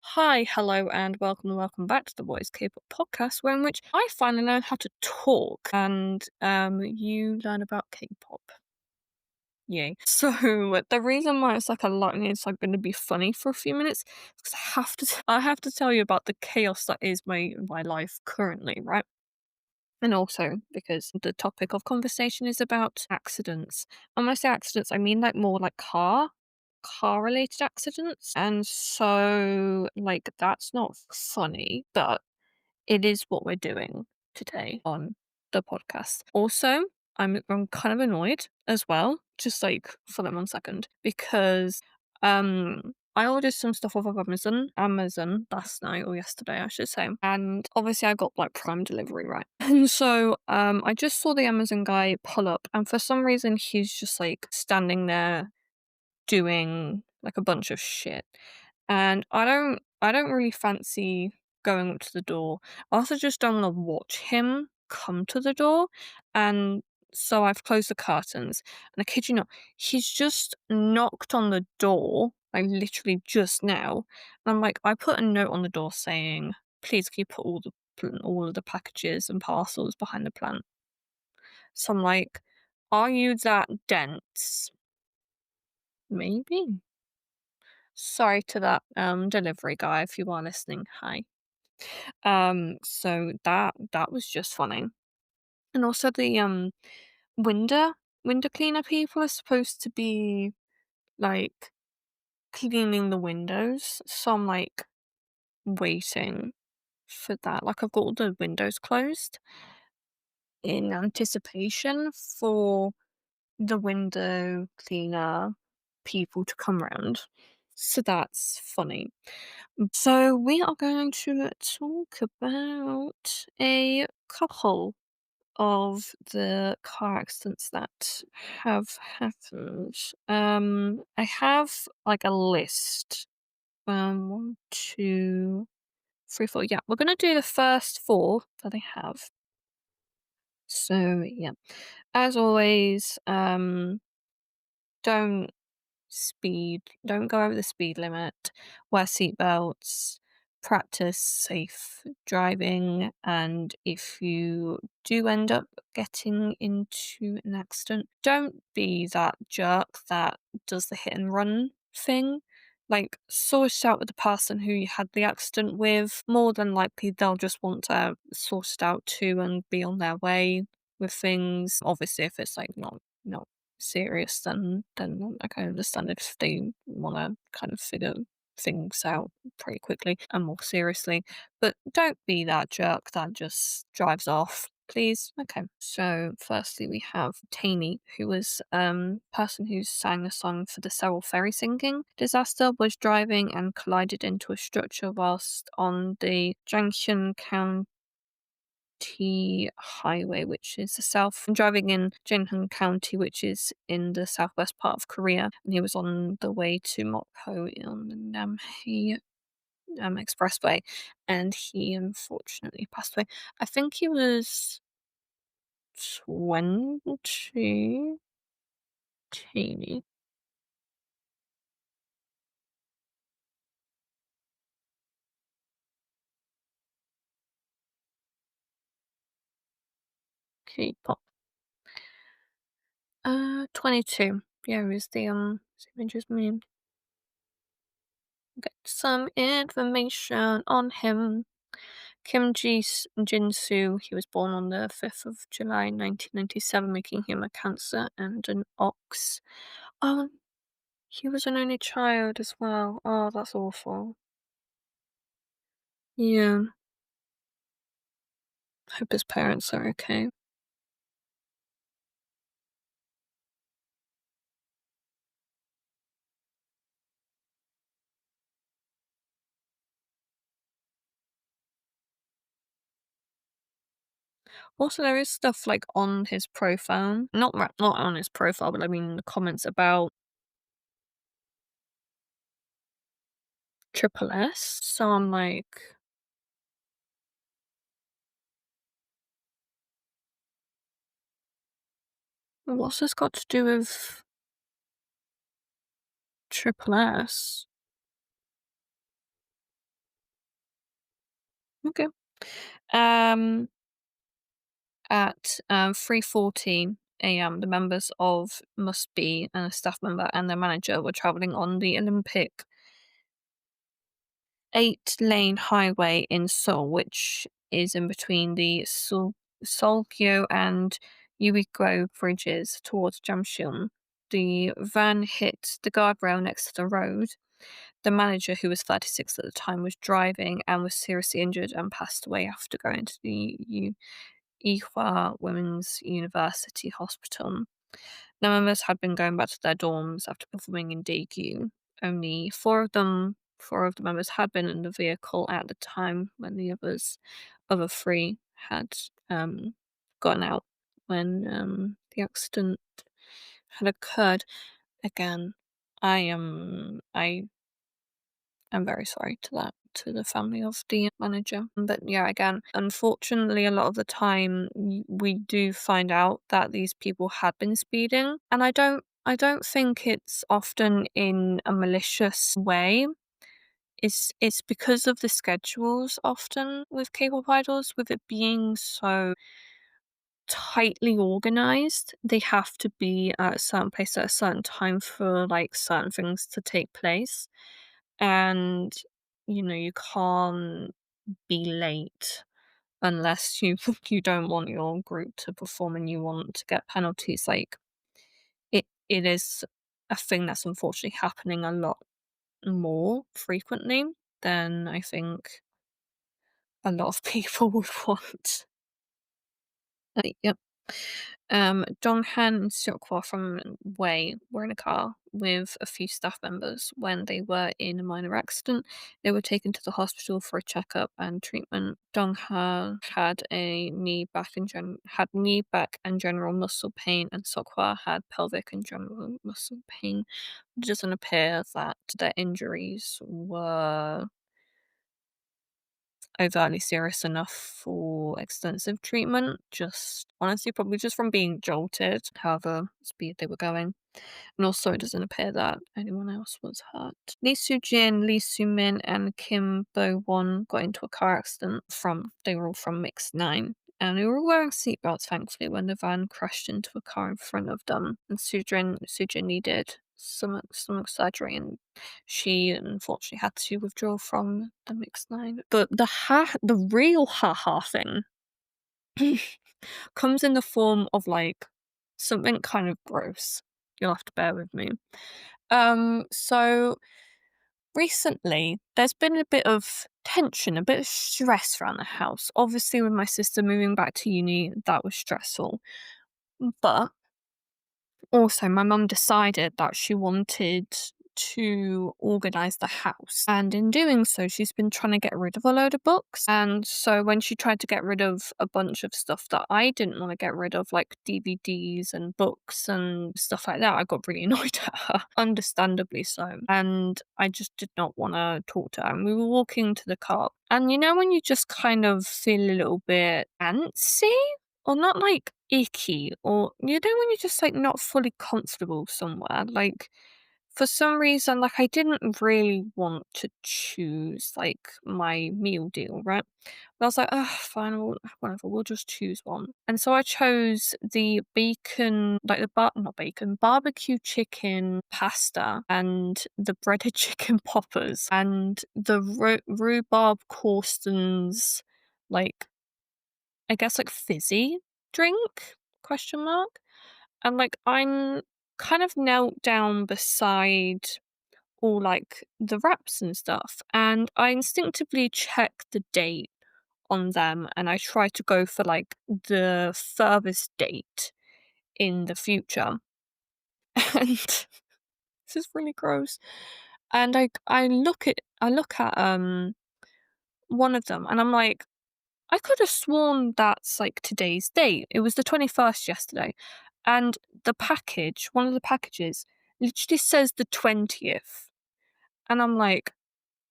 Hi, hello, and welcome back to the Boys K-pop podcast, where in which I finally learn how to talk and you learn about K-pop. Yay! So the reason why it's like a lightning is like going to be funny for a few minutes because I have to tell you about the chaos that is my life currently, right? And also because the topic of conversation is about accidents. And when I say accidents, I mean like more like car related accidents. And so like that's not funny, but it is what we're doing today on the podcast. Also, I'm kind of annoyed as well, just like for that 1 second, because I ordered some stuff off of Amazon last night or yesterday, I should say. And obviously I got like Prime delivery, right? And so I just saw the Amazon guy pull up and for some reason he's just like standing there doing like a bunch of shit. And I don't really fancy going up to the door. I also just don't want to watch him come to the door. And so I've closed the curtains. And I kid you not, he's just knocked on the door, like literally just now. And I'm like, I put a note on the door saying, please can you put all of the packages and parcels behind the plant. So I'm like, are you that dense? Maybe. Sorry to that delivery guy if you are listening. Hi. So that was just funny. And also the window window cleaner people are supposed to be like cleaning the windows. So I'm like waiting for that. Like I've got all the windows closed in anticipation for the window cleaner people to come round. So that's funny. So we are going to talk about a couple of the car accidents that have happened. I have like a list. One, two, three, four. Yeah, we're gonna do the first four that I have. So yeah, as always, don't don't go over the speed limit, wear seatbelts, practice safe driving, and if you do end up getting into an accident, don't be that jerk that does the hit and run thing. Like, sort it out with the person who you had the accident with. More than likely, they'll just want to sort it out too and be on their way with things. Obviously, if it's like not serious, then I can understand if they want to kind of figure things out pretty quickly and more seriously. But don't be that jerk that just drives off. Please. Okay. So firstly we have Taney, who was person who sang the song for the Several Ferry singing disaster, was driving and collided into a structure whilst on the Junction County Highway, which is the south, driving in Jeonhung County, which is in the southwest part of Korea. And he was on the way to Mokpo on the Namhae Expressway, and he unfortunately passed away. I think he was 20. Teeny. K-pop. 22. Yeah, it was the same age as me. Get some information on him. Jinsu, he was born on the 5th of July 1997, making him a Cancer and an Ox. Oh, he was an only child as well. Oh, that's awful. Yeah, hope his parents are okay. Also, there is stuff like on his profile, not on his profile, but I mean the comments about Triple S. So I'm like, what's this got to do with Triple S? Okay. Um, at 3:14 a.m., the members of must be and a staff member and their manager were traveling on the Olympic 8-lane highway in Seoul, which is in between the Seolgyo and Uigo bridges towards Jamsil. The van hit the guardrail next to the road. The manager, who was 36 at the time, was driving and was seriously injured and passed away after going to the Ihwa Women's University Hospital. The members had been going back to their dorms after performing in Daegu. Only four of the members had been in the vehicle at the time when the other three had gotten out when the accident had occurred. Again, I am very sorry to the family of the manager. But yeah, again, unfortunately, a lot of the time we do find out that these people had been speeding, and I don't think it's often in a malicious way. It's because of the schedules often with K-pop idols, with it being so tightly organized. They have to be at a certain place at a certain time for like certain things to take place. And you can't be late unless you you don't want your group to perform and you want to get penalties. Like it is a thing that's unfortunately happening a lot more frequently than I think a lot of people would want. Yep. Donghan and Seokwa from Wei were in a car with a few staff members when they were in a minor accident. They were taken to the hospital for a checkup and treatment. Dongha had knee, back, and general muscle pain, and Seokwa had pelvic and general muscle pain. It doesn't appear that their injuries were overtly serious enough for extensive treatment. Just honestly, probably just from being jolted, however speed they were going. And also, it doesn't appear that anyone else was hurt. Lee Soojin, Lee Soo-min, and Kim Bo-won got into a car accident they were all from MIXNINE. And they were all wearing seatbelts, thankfully, when the van crashed into a car in front of them. And Soojin needed stomach surgery, and she unfortunately had to withdraw from the MIXNINE. But the real haha thing comes in the form of like something kind of gross. You'll have to bear with me. So recently there's been a bit of tension, a bit of stress around the house. Obviously, with my sister moving back to uni, that was stressful. But also, my mum decided that she wanted to organise the house. And in doing so, she's been trying to get rid of a load of books. And so when she tried to get rid of a bunch of stuff that I didn't want to get rid of, like DVDs and books and stuff like that, I got really annoyed at her. Understandably so. And I just did not want to talk to her. And we were walking to the car. And when you just kind of feel a little bit antsy? Or not like icky, or when you're just like not fully comfortable somewhere. Like for some reason, like I didn't really want to choose like my meal deal, right? But I was like, oh, fine, whatever, we'll just choose one. And so I chose the bacon, like not bacon, barbecue chicken pasta and the breaded chicken poppers and the rhubarb Corstons, like I guess like fizzy drink? Question mark. And like I'm kind of knelt down beside all like the wraps and stuff, and I instinctively check the date on them, and I try to go for like the furthest date in the future. And this is really gross. And I look at one of them and I'm like, I could have sworn that's like today's date. It was the 21st yesterday. And one of the packages, literally says the 20th. And I'm like,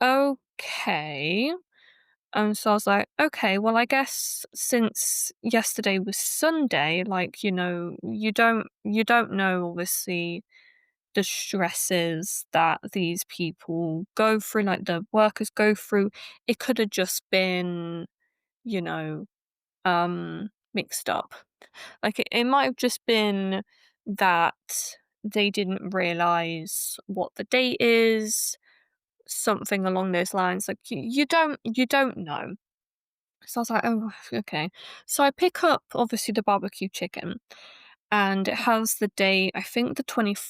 okay. And so I was like, okay, well, I guess since yesterday was Sunday, like, you don't know, obviously, the stresses that these people go through, like the workers go through. It could have just been, you know, mixed up. Like it might have just been that they didn't realize what the date is, something along those lines. Like you don't know. So I was like, oh, okay. So I pick up obviously the barbecue chicken, and it has the date. I think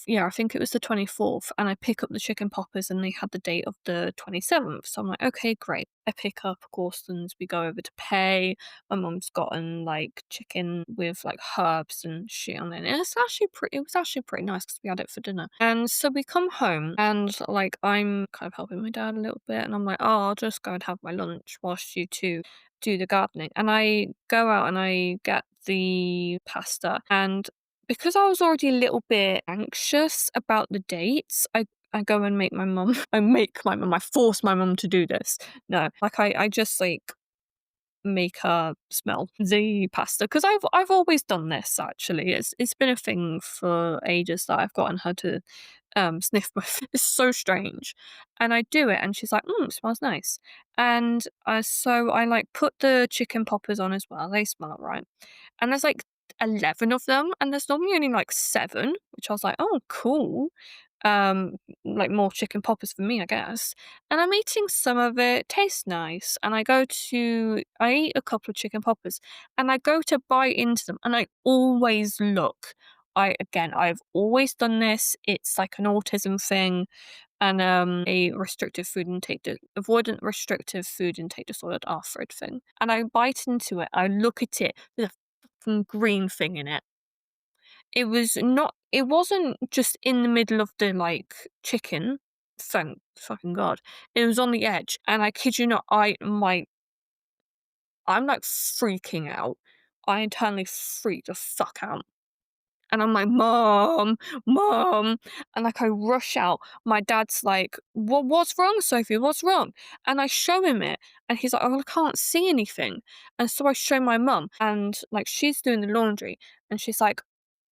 yeah, I think it was the 24th. And I pick up the chicken poppers, and they had the date of the 27th. So I'm like, okay, great. I pick up, of course, and we go over to pay. My mum's gotten like chicken with like herbs and shit on it. And it was actually pretty nice because we had it for dinner. And so we come home, and like I'm kind of helping my dad a little bit, and I'm like, oh, I'll just go and have my lunch whilst you two do the gardening. And I go out and I get the pasta. And because I was already a little bit anxious about the dates, I go and make my mum, I force my mum to do this. No, like I just like make her smell the pasta because I've always done this actually. It's been a thing for ages that I've gotten her to sniff my food. It's so strange. And I do it and she's like, it smells nice. And so I like put the chicken poppers on as well. They smell right. And there's like 11 of them, and there's normally only like 7, which I was like, oh, cool. Um, like more chicken poppers for me, I guess. And I'm eating some of it, tastes nice. And I eat a couple of chicken poppers, and I go to bite into them, and I always look. I've always done this. It's like an autism thing and a avoidant restrictive food intake disorder, ARFID thing. And I bite into it. I look at it. There's a fucking green thing in it. It wasn't just in the middle of the like chicken. Thank fucking God. It was on the edge. And I kid you not, I'm like freaking out. I internally freaked the fuck out. And I'm like, Mom, Mom. And like I rush out. My dad's like, what's wrong, Sophie? What's wrong? And I show him it. And he's like, oh, I can't see anything. And so I show my mum. And like she's doing the laundry. And she's like,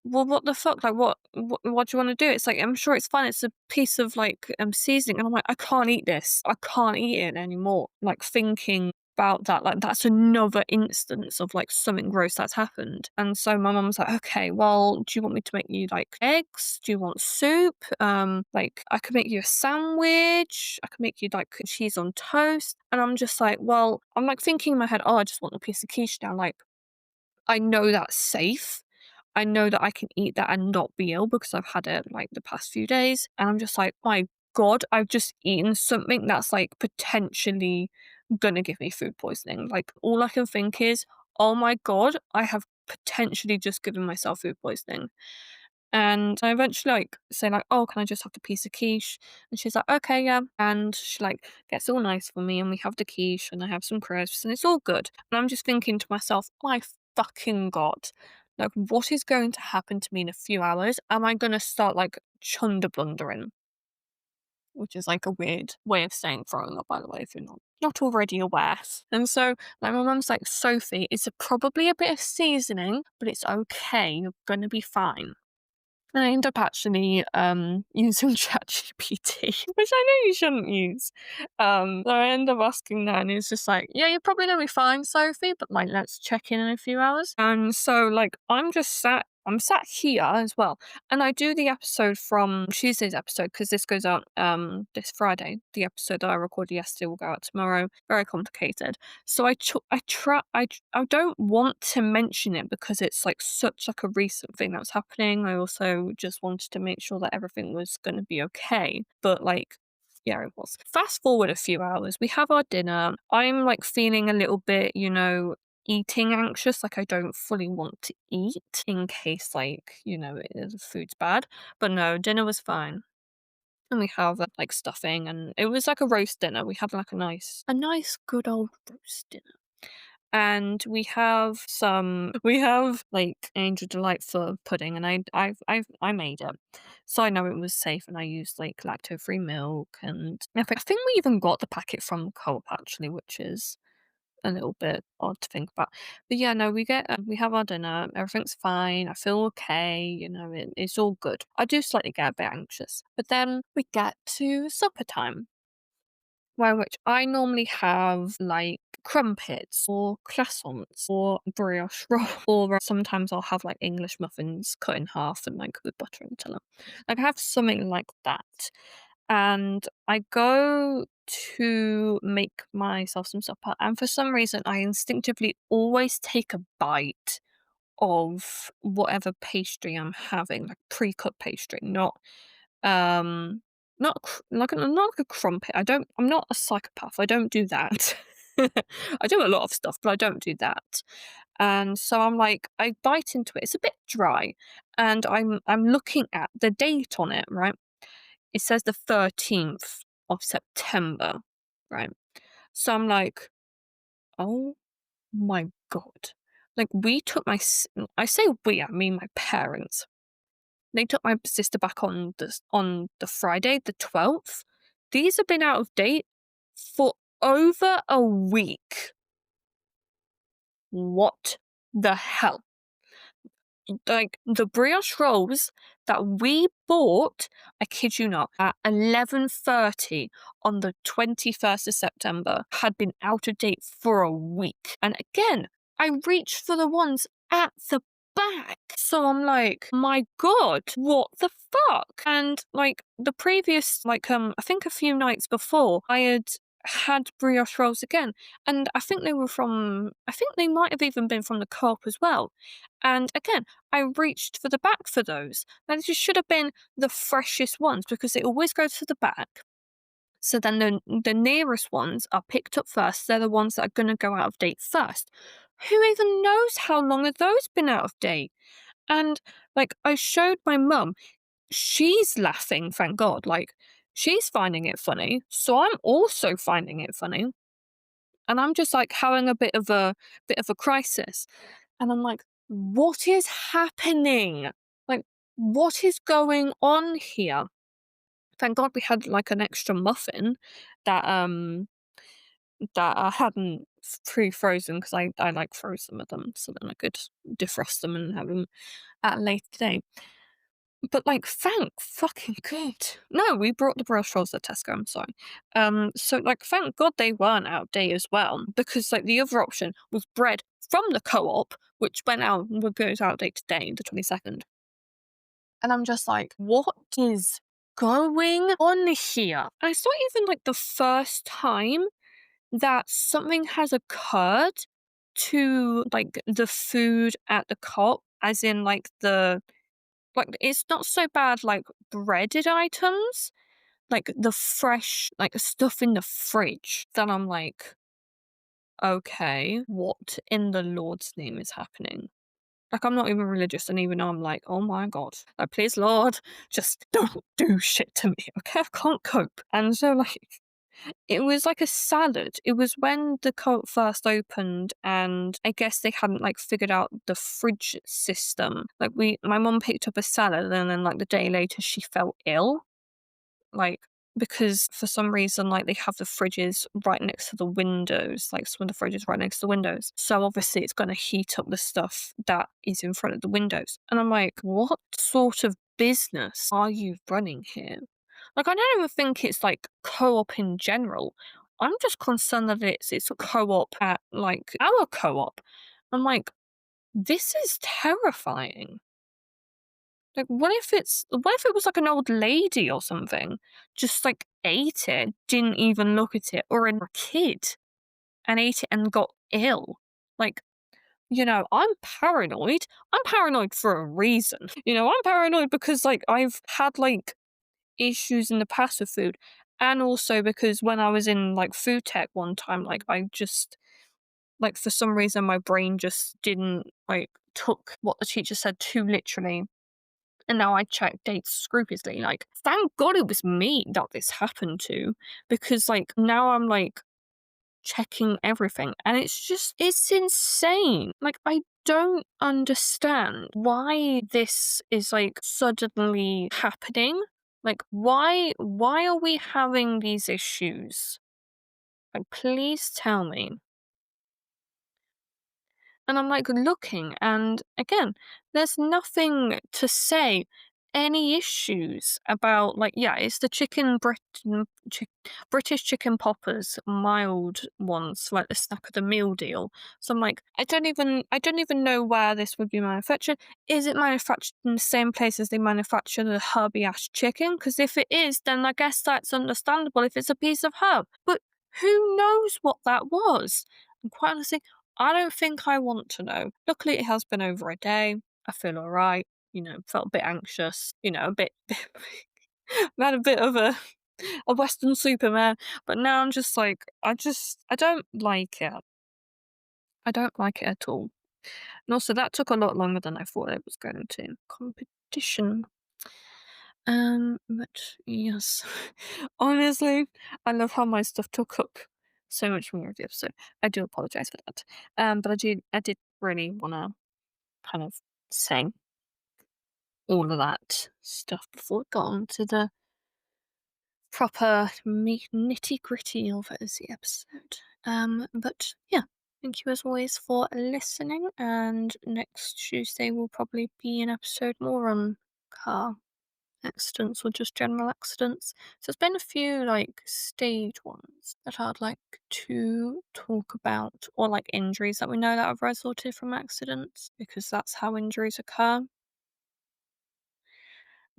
well, what the fuck? Like, what do you want to do? It's like, I'm sure it's fine. It's a piece of like seasoning. And I'm like, I can't eat this. I can't eat it anymore. Like thinking about that, like that's another instance of like something gross that's happened. And so my mum was like, okay, well, do you want me to make you like eggs? Do you want soup? Like I could make you a sandwich. I could make you like cheese on toast. And I'm just like, well, I'm like thinking in my head, oh, I just want a piece of quiche now. Like, I know that's safe. I know that I can eat that and not be ill because I've had it like the past few days. And I'm just like, my God, I've just eaten something that's like potentially gonna give me food poisoning. Like all I can think is, oh my God, I have potentially just given myself food poisoning. And I eventually like say like, oh, can I just have the piece of quiche? And she's like, okay, yeah. And she like gets all nice for me, and we have the quiche, and I have some crisps, and it's all good. And I'm just thinking to myself, my fucking God, like what is going to happen to me in a few hours? Am I gonna start like chunder blundering? Which is like a weird way of saying throwing up, by the way, if you're not already aware. And so like my mum's like, Sophie, it's probably a bit of seasoning, but it's okay. You're gonna be fine. I end up actually using ChatGPT, which I know you shouldn't use. So I end up asking that, and it's just like, yeah, you're probably gonna be fine, Sophie, but like let's check in a few hours. And so like I'm sat here as well, and I do the episode from Tuesday's episode because this goes out this Friday. The episode that I recorded yesterday will go out tomorrow. Very complicated. So I don't want to mention it because it's like such like a recent thing that was happening. I also just wanted to make sure that everything was going to be okay. But like, yeah, it was. Fast forward a few hours, we have our dinner. I'm like feeling a little bit, eating anxious, like I don't fully want to eat in case like, the food's bad. But no, dinner was fine. And we have like stuffing, and it was like a roast dinner. We had like a nice good old roast dinner. And we have like Angel Delight for pudding, and I made it, so I know it was safe, and I used like lactose-free milk, and I think we even got the packet from Co-op actually, which is a little bit odd to think about. But yeah, no, we have our dinner. Everything's fine. I feel okay. It's all good. I do slightly get a bit anxious, but then we get to supper time, where which I normally have like crumpets or croissants or brioche roll, or sometimes I'll have like English muffins cut in half and like with butter and Nutella. Like I have something like that, and I go to make myself some supper, and for some reason I instinctively always take a bite of whatever pastry I'm having, like pre-cut pastry, um, not like a crumpet. I'm not a psychopath. I don't do that. I do a lot of stuff, but I don't do that. And so I'm like, I bite into it. It's a bit dry, and I'm looking at the date on it, right? It says the 13th of September, right? So I'm like, oh my God. Like I say we, I mean my parents. They took my sister back on the Friday, the 12th. These have been out of date for over a week. What the hell? Like the brioche rolls that we bought, I kid you not, at 11:30 on the 21st of September had been out of date for a week. And again, I reached for the ones at the back. So I'm like, my God, what the fuck? And like the previous, I think a few nights before, I had brioche rolls again. And I think they might have even been from the Co-op as well. And again, I reached for the back for those. Now, this should have been the freshest ones because it always goes to the back. So then the nearest ones are picked up first. They're the ones that are going to go out of date first. Who even knows how long have those been out of date? And like I showed my mum, she's laughing, thank God. Like she's finding it funny. So I'm also finding it funny. And I'm just like having a bit of a crisis. And I'm like, what is happening? Like, what is going on here? Thank God we had like an extra muffin that I hadn't pre-frozen because I like froze some of them so then I could defrost them and have them at a later date. But like, thank fucking God. No, we brought the brioche rolls at Tesco. I'm sorry. So like, thank God they weren't out of date as well, because like the other option was bread from the Co-op, which goes out of date today, the 22nd. And I'm just like, what is going on here? And it's not even like the first time that something has occurred to like the food at the Co-op, as in like it's not so bad like breaded items, like the fresh like stuff in the fridge that I'm like, okay, what in the Lord's name is happening? Like I'm not even religious, and even I'm like, oh my God, like please Lord, just don't do shit to me, okay? I can't cope. And so like it was like a salad. It was when the cult first opened, and I guess they hadn't like figured out the fridge system. Like my mum picked up a salad, and then like the day later she felt ill. Like because for some reason like they have the fridges right next to the windows, like some of the fridges right next to the windows. So obviously it's going to heat up the stuff that is in front of the windows. And I'm like, what sort of business are you running here? Like, I don't even think it's like Co-op in general. I'm just concerned that it's a Co-op at like our Co-op. I'm like, this is terrifying. Like, what if it was like an old lady or something, just like ate it, didn't even look at it, or a kid and ate it and got ill? Like, I'm paranoid. I'm paranoid for a reason. I'm paranoid because like I've had like issues in the past with food, and also because when I was in like food tech one time, like I just like for some reason my brain just didn't like took what the teacher said too literally, and now I check dates scrupulously. Like thank God it was me that this happened to, because like now I'm like checking everything, and it's insane. Like I don't understand why this is like suddenly happening. Like why are we having these issues? Like please tell me. And I'm like looking, and again, there's nothing to say any issues about, like, yeah, it's the British chicken poppers, mild ones, like the snack of the meal deal. So I'm like, I don't even know where this would be manufactured. Is it manufactured in the same place as they manufacture the herby ash chicken? Because if it is, then I guess that's understandable if it's a piece of herb. But who knows what that was? And quite honestly, I don't think I want to know. Luckily, it has been over a day. I feel all right. Felt a bit anxious. A bit. I've had a bit of a Western Superman, but now I'm just like, I don't like it. I don't like it at all. And also, that took a lot longer than I thought it was going to. Competition. But yes, honestly, I love how my stuff took up so much more of the episode. I do apologize for that. But I did really want to kind of say all of that stuff before it got on to the proper nitty gritty of the episode. But yeah, thank you as always for listening. And next Tuesday will probably be an episode more on car accidents or just general accidents. So there's been a few like stage ones that I'd like to talk about, or like injuries that we know that have resulted from accidents, because that's how injuries occur.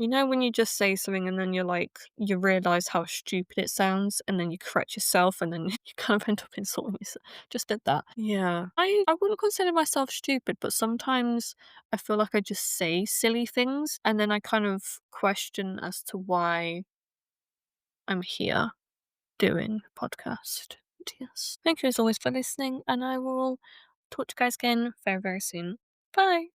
When you just say something and then you realize how stupid it sounds, and then you correct yourself, and then you kind of end up insulting yourself. Just did that. Yeah. I wouldn't consider myself stupid, but sometimes I feel like I just say silly things, and then I kind of question as to why I'm here doing a podcast. But yes. Thank you as always for listening, and I will talk to you guys again very, very soon. Bye.